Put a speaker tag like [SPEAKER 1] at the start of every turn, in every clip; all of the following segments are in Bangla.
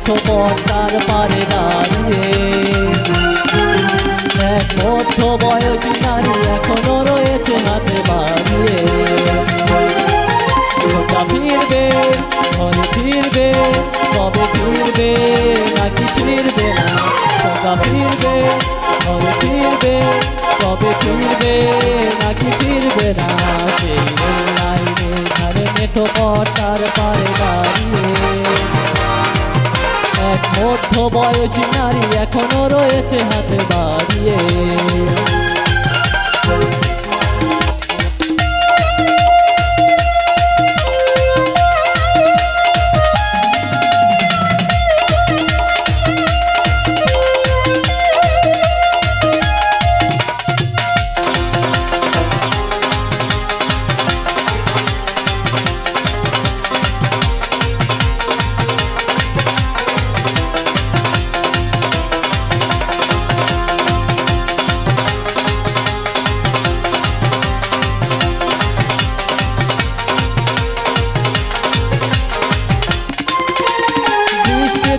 [SPEAKER 1] মেঠো পথটার পারে দাঁড়িয়ে। এক মধ্য বয়সী নারী এখনো রয়েছে হাতে বাড়িয়ে। খোকা ফিরবে, ঘরে ফিরবে, কবে ফিরবে নাকি ফিরবে না? খোকা ফিরবে, ঘরে ফিরবে, কবে ফিরবে নাকি ফিরবে না? সেই রেল লাইনের ধারে মেঠো পথটার পারে দাঁড়িয়ে এক মধ্য বয়সী নারী এখনো রয়েছে হাতে বাড়িয়ে।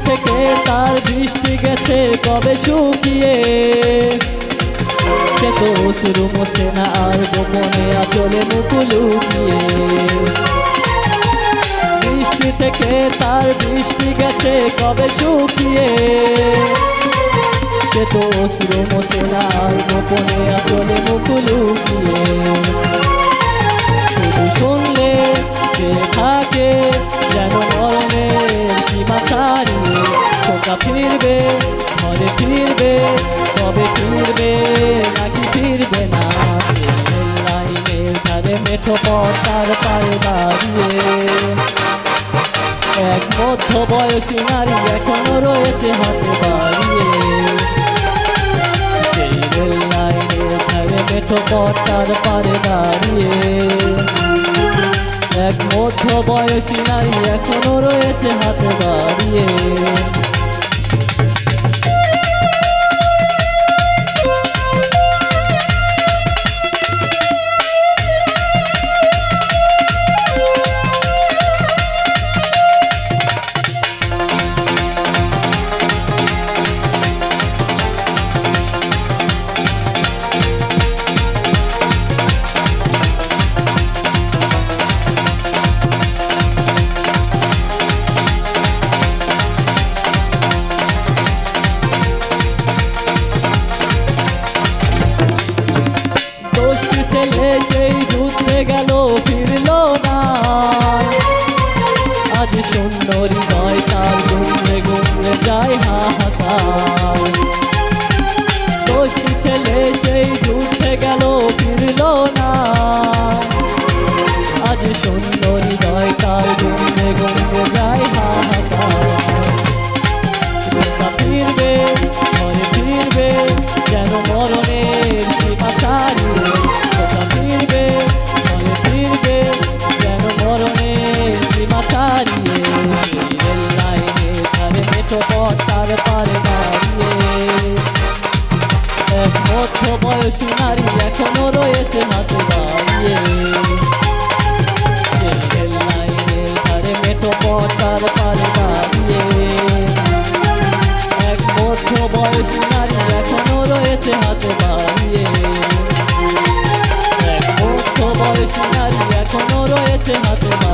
[SPEAKER 1] থেকে তার বৃষ্টি গেছে কবে শুকিয়ে। সে তো শুরু মোছে না আর গোপনে আচলে মুখ লুকিয়ে। বৃষ্টি থেকে তার বৃষ্টি গেছে কবে শুকিয়ে। সে তো শুরু মোছে না আর গোপনে আচলে মুখ লুকিয়ে। শুধু শুনলে যে থাকে যেন মরণের সীমা ছাড়িয়ে। খোকা ফিরবে, ঘরে ফিরবে, কবে ফিরবে নাকি ফিরবে না? রেল লাইনের ধারে মেঠো পথটার পারে দাঁড়িয়ে এক মধ্য বয়সী নারী এখনো রয়েছে হাতে বাড়িয়ে। সেই রেল লাইনের ধারে মেঠো পথটার পারে দাঁড়িয়ে এক মধ্য বয়সী নারী এখনো রয়েছে হাতে বাড়িয়ে। ছেলে সেই যুদ্ধে গেল ফিরল না। আজ শূন্য হৃদয় তার গুমরে গুমরে যায় হাহাকার। দোষী ছেলে সেই যুদ্ধে গেল ফিরল না। আজ শূন্য হৃদয় তার গুমরে গুমরে যায় হাহাকার। খোকা ফিরবে, ঘরে ফিরবে যেন মরণের সীমা ছাড়িয়ে। খোকা ফিরবে, ঘরে ফিরবে যেন মরণের সীমা ছাড়িয়ে। রেল লাইনের ধারে মেঠো পথটার পারে দাঁড়িয়ে এক মধ্য বয়সী নারী এখনো রয়েছে হাতে দাঁড়িয়ে। রেল লাইনের ধারে মেঠো পথটার পারে দাঁড়িয়ে এক মধ্য বয়সী নারী এখনো রয়েছে হাতে বাড়িয়ে। এক মধ্য বয়সী নারী এখনো রয়েছে হাতে।